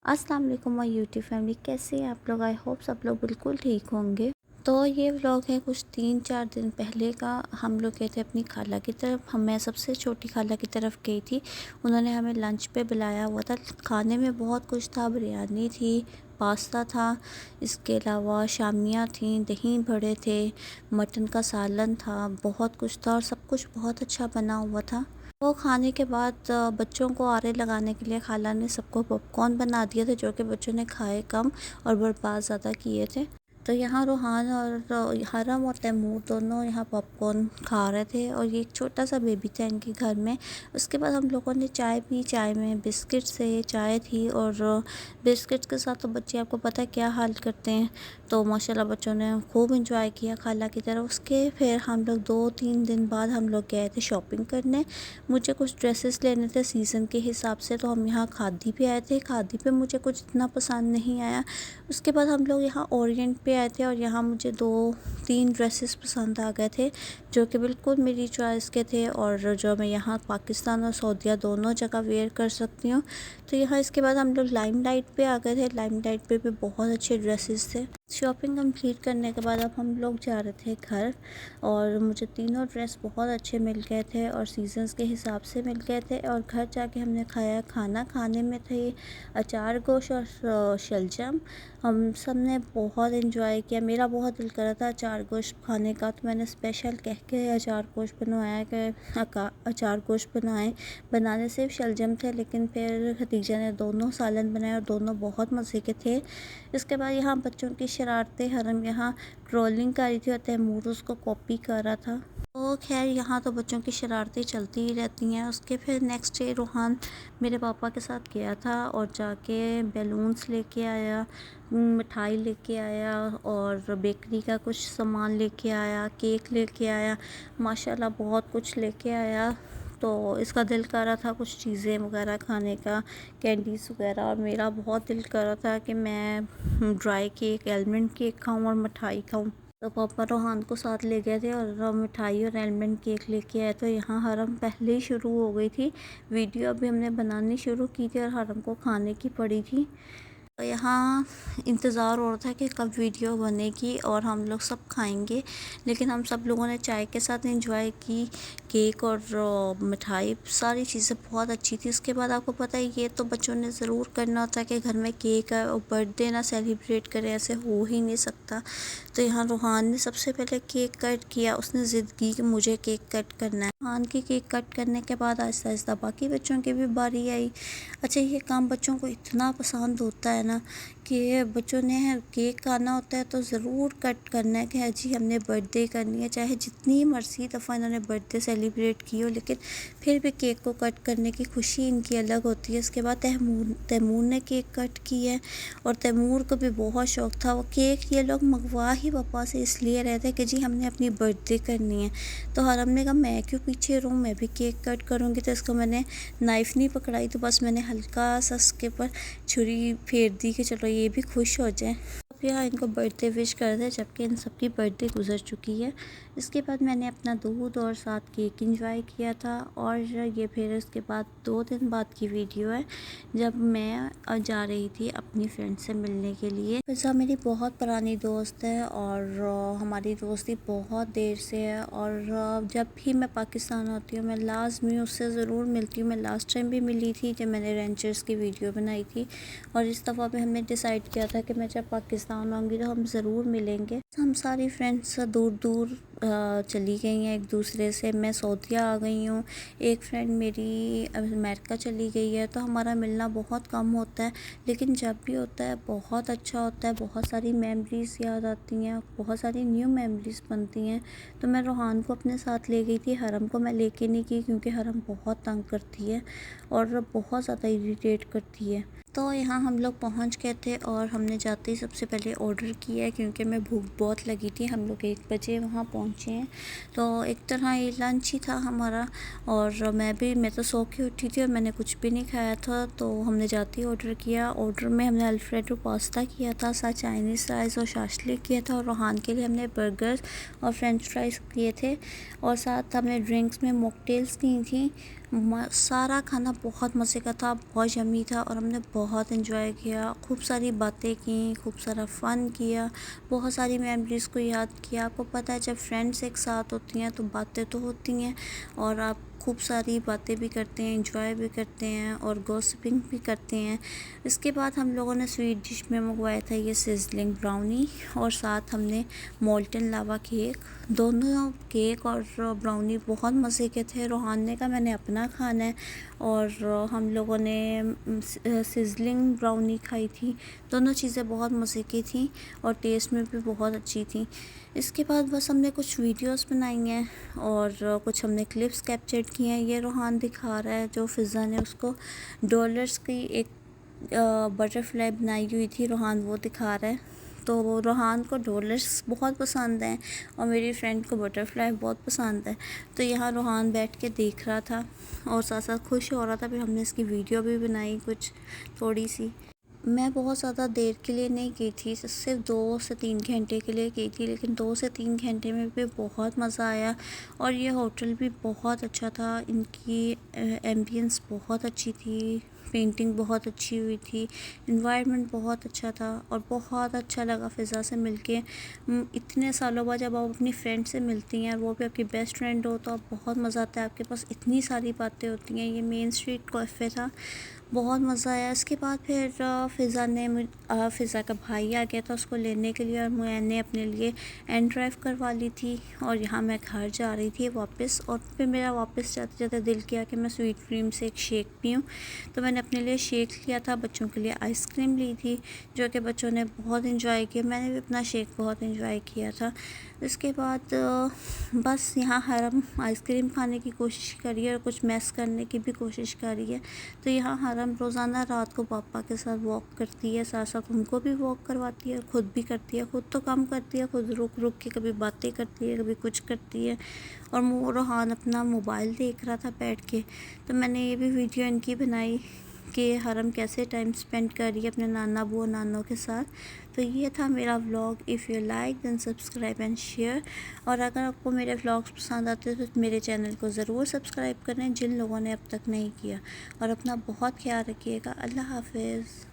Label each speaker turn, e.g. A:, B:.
A: अस्सलाम वालेकुम my YouTube family, कैसे हैं आप लोग। आई होप सब लोग बिल्कुल ठीक होंगे। तो ये व्लॉग है कुछ 3-4 दिन पहले का। हम लोग गए थे अपनी खाला की तरफ। मैं सबसे छोटी खाला की तरफ गई थी। उन्होंने हमें लंच पे बुलाया हुआ था। खाने में बहुत कुछ था, बिरयानी थी, पास्ता था, इसके अलावा शामियाँ थी, दही बड़े थे, मटन का सालन था, बहुत कुछ था और सब कुछ बहुत अच्छा बना हुआ था। वो खाने के बाद बच्चों को आरे लगाने के लिए खाला ने सबको पॉपकॉर्न बना दिए थे, जो कि बच्चों ने खाए कम और बर्बाद ज़्यादा किए थे। तो यहाँ रूहान और हरम और तैमूर दोनों यहाँ पॉपकॉर्न खा रहे थे और ये एक छोटा सा बेबी था इनके घर में। उसके बाद हम लोगों ने चाय पी। चाय में बिस्किट से चाय थी और बिस्किट्स के साथ तो बच्चे आपको पता है क्या हाल करते हैं। तो माशाल्लाह बच्चों ने खूब इंजॉय किया खाला की तरफ। उसके फिर हम लोग 2-3 दिन बाद हम लोग गए थे शॉपिंग करने। मुझे कुछ ड्रेसेस लेने थे सीज़न के हिसाब से, तो हम यहाँ खादी पे आए थे। खादी पे मुझे कुछ इतना पसंद नहीं आया। उसके बाद हम लोग यहाँ ओरिएंट पे आए थे और यहाँ मुझे 2-3 ड्रेसेस पसंद आ गए थे, जो कि बिल्कुल मेरी चॉइस के थे और जो मैं यहाँ पाकिस्तान और सऊदीया दोनों जगह वेयर कर सकती हूँ। तो यहाँ इसके बाद हम लोग लाइमलाइट पे आ गए थे। लाइमलाइट पे भी बहुत अच्छे ड्रेसेस थे। शॉपिंग कंप्लीट करने के बाद अब हम लोग जा रहे थे घर और मुझे तीनों ड्रेस बहुत अच्छे मिल गए थे और सीजन्स के हिसाब से मिल गए थे। और घर जाके हमने खाया खाना। खाने में थे अचार गोश्त और शलजम। हम सब ने बहुत इन्जॉय किया। मेरा बहुत दिल कर रहा था अचार गोश्त खाने का, तो मैंने स्पेशल कह के अचार गोश्त बनवाया कि अचार गोश्त बनाने सिर्फ शलजम थे, लेकिन फिर खदीजा ने दोनों सालन बनाए और दोनों बहुत मज़े के थे। इसके बाद यहाँ बच्चों की शरारतें। हरम यहाँ ट्रोलिंग कर रही थी और तैमूर उसको कॉपी कर रहा था। तो खैर यहाँ तो बच्चों की शरारतें चलती ही रहती हैं। उसके फिर नेक्स्ट डे रूहान मेरे पापा के साथ गया था और जाके बैलून्स लेके आया, मिठाई लेके आया और बेकरी का कुछ सामान लेके आया, केक लेके आया। माशाल्लाह बहुत कुछ लेके आया। तो इसका दिल कर रहा था कुछ चीज़ें वगैरह खाने का, कैंडीज़ वगैरह, और मेरा बहुत दिल कर रहा था कि मैं ड्राई केक, आलमंड केक खाऊं और मिठाई खाऊं। तो पापा रोहान को साथ ले गए थे और मिठाई और आलमंड केक लेके आए। तो यहाँ हरम पहले ही शुरू हो गई थी। वीडियो अभी हमने बनानी शुरू की थी और हरम को खाने की पड़ी थी। तो यहाँ इंतज़ार हो रहा था कि कब वीडियो बनेगी और हम लोग सब खाएंगे, लेकिन हम सब लोगों ने चाय के साथ एंजॉय की। केक और मिठाई सारी चीज़ें बहुत अच्छी थी। उसके बाद आपको पता है ये तो बच्चों ने ज़रूर करना होता है कि घर में केक है और बर्थडे ना सेलिब्रेट करें, ऐसे हो ही नहीं सकता। तो यहाँ रूहान ने सबसे पहले केक कट किया। उसने ज़िद की कि मुझे केक कट करना है। रूहान की केक कट करने के बाद आहिस्ता आहिस्ता बाकी बच्चों की भी बारी आई। अच्छा, ये काम बच्चों को इतना पसंद होता है ना कि बच्चों ने केक खाना होता है तो ज़रूर कट करना है कि हाँ जी हमने बर्थडे करनी है। चाहे जितनी मर्जी दफ़ा इन्होंने बर्थडे सेलिब्रेट की हो, लेकिन फिर भी केक को कट करने की खुशी इनकी अलग होती है। इसके बाद तैमूर ने केक कट की है और तैमूर को भी बहुत शौक़ था। वो केक ये लोग मंगवा ही पापा से इसलिए रहे थे कि जी हमने अपनी बर्थडे करनी है। तो हरम ने कहा मैं क्यों पीछे रहूँ, मैं भी केक कट करूँगी। तो इसको मैंने नाइफ़ नहीं पकड़ाई, तो बस मैंने हल्का सा उसके ऊपर छुरी फेर दी कि चलो ये भी खुश हो जाए। अब यहाँ इनको बर्थडे विश कर दे, जबकि इन सबकी बर्थडे गुजर चुकी है। इसके बाद मैंने अपना दूध और साथ केक एंजॉय किया था। और ये फिर उसके बाद 2 दिन बाद की वीडियो है, जब मैं जा रही थी अपनी फ्रेंड से मिलने के लिए। फिज़ा मेरी बहुत पुरानी दोस्त है और हमारी दोस्ती बहुत देर से है और जब भी मैं पाकिस्तान आती हूँ मैं लाज़मी उससे ज़रूर मिलती हूँ। मैं लास्ट टाइम भी मिली थी जब मैंने रेंचर्स की वीडियो बनाई थी और इस दफ़ा भी हमने डिसाइड किया था कि मैं जब पाकिस्तान आऊँगी तो हम ज़रूर मिलेंगे। हम सारी फ्रेंड्स दूर दूर चली गई हैं एक दूसरे से। मैं सऊदीया आ गई हूँ, एक फ्रेंड मेरी अमेरिका चली गई है। तो हमारा मिलना बहुत कम होता है, लेकिन जब भी होता है बहुत अच्छा होता है। बहुत सारी मेमोरीज़ याद आती हैं, बहुत सारी न्यू मेमोरीज़ बनती हैं। तो मैं रूहान को अपने साथ ले गई थी, हरम को मैं लेके नहीं गई क्योंकि हरम बहुत तंग करती है और बहुत ज़्यादा इरिटेट करती है। तो यहाँ हम लोग पहुँच गए थे और हमने जाते ही सबसे पहले ऑर्डर किया है क्योंकि मैं भूख बहुत लगी थी। हम लोग 1 बजे वहाँ पहुँचे हैं, तो एक तरह ये लंच ही था हमारा। और मैं तो सो के उठी थी और मैंने कुछ भी नहीं खाया था, तो हमने जाते ही ऑर्डर किया। ऑर्डर में हमने अल्फ्रेडो पास्ता किया था, साथ चाइनीज़ राइस और शाशलिक किया था और रूहान के लिए हमने बर्गर्स और फ्रेंच फ्राइज़ किए थे और साथ हमने ड्रिंक्स में मॉकटेल्स की थी। सारा खाना बहुत मज़े का था, बहुत यम्मी था और हमने बहुत इन्जॉय किया, खूब सारी बातें की, खूब सारा फ़न किया, बहुत सारी मेमोरीज़ को याद किया। आपको पता है जब फ्रेंड्स एक साथ होती हैं तो बातें तो होती हैं और आप खूब सारी बातें भी करते हैं, एंजॉय भी करते हैं और गॉसिपिंग भी करते हैं। इसके बाद हम लोगों ने स्वीट डिश में मंगवाया था ये सिज़लिंग ब्राउनी और साथ हमने मोल्टन लावा केक। दोनों केक और ब्राउनी बहुत मज़े के थे। रोहान ने कहा मैंने अपना खाना है और हम लोगों ने सिज़लिंग ब्राउनी खाई थी। दोनों चीज़ें बहुत मज़े की थी और टेस्ट में भी बहुत अच्छी थी। इसके बाद बस हमने कुछ वीडियोस बनाई हैं और कुछ हमने क्लिप्स कैप्चर की हैं। ये रोहान दिखा रहा है, जो फ़िज़ा ने उसको डॉलर्स की एक बटरफ्लाई बनाई हुई थी, रोहान वो दिखा रहा है। तो रोहान को डॉलर्स बहुत पसंद हैं और मेरी फ्रेंड को बटरफ्लाई बहुत पसंद है। तो यहाँ रोहान बैठ के देख रहा था और साथ साथ खुश हो रहा था। फिर हमने इसकी वीडियो भी बनाई कुछ थोड़ी सी। मैं बहुत ज़्यादा देर के लिए नहीं गई थी, सिर्फ 2 से 3 घंटे के लिए गई थी, लेकिन 2 से 3 घंटे में भी बहुत मज़ा आया और ये होटल भी बहुत अच्छा था। इनकी एम्बियंस बहुत अच्छी थी, पेंटिंग बहुत अच्छी हुई थी, एनवायरनमेंट बहुत अच्छा था और बहुत अच्छा लगा फ़िज़ा से मिलके। इतने सालों बाद जब आप अपनी फ्रेंड से मिलती हैं और वो भी आपकी बेस्ट फ्रेंड हो तो आप बहुत मज़ा आता है, आपके पास इतनी सारी बातें होती हैं। ये मेन स्ट्रीट कैफ़े था, बहुत मज़ा आया। इसके बाद फिर फ़िज़ा का भाई आ गया था उसको लेने के लिए और मैंने अपने लिए एंड ड्राइव करवा ली थी और यहाँ मैं घर जा रही थी वापस। और फिर मेरा वापस जाते जाते दिल किया कि मैं स्वीट क्रीम से एक शेक पीऊँ, तो मैंने अपने लिए शेक लिया था। बच्चों के लिए आइसक्रीम ली थी जो कि बच्चों ने बहुत इन्जॉय किया, मैंने भी अपना शेक बहुत इन्जॉय किया था। इसके बाद बस यहाँ हरम आइसक्रीम खाने की कोशिश करी है और कुछ मैस करने की भी कोशिश करी है। तो यहाँ हरम रोज़ाना रात को पापा के साथ वॉक करती है, साथ साथ उनको भी वॉक करवाती है, खुद भी करती है। खुद तो कम करती है, खुद रुक रुक के कभी बातें करती है, कभी कुछ करती है। और रोहान अपना मोबाइल देख रहा था बैठ के, तो मैंने ये भी वीडियो इनकी बनाई कि हरम कैसे टाइम स्पेंड कर रही है अपने नाना बुआ नानों के साथ। तो ये था मेरा vlog. If you like then subscribe and share. और अगर आपको मेरे व्लॉग्स पसंद आते हैं तो मेरे चैनल को ज़रूर सब्सक्राइब करें जिन लोगों ने अब तक नहीं किया। और अपना बहुत ख्याल रखिएगा। अल्लाह हाफ़िज़।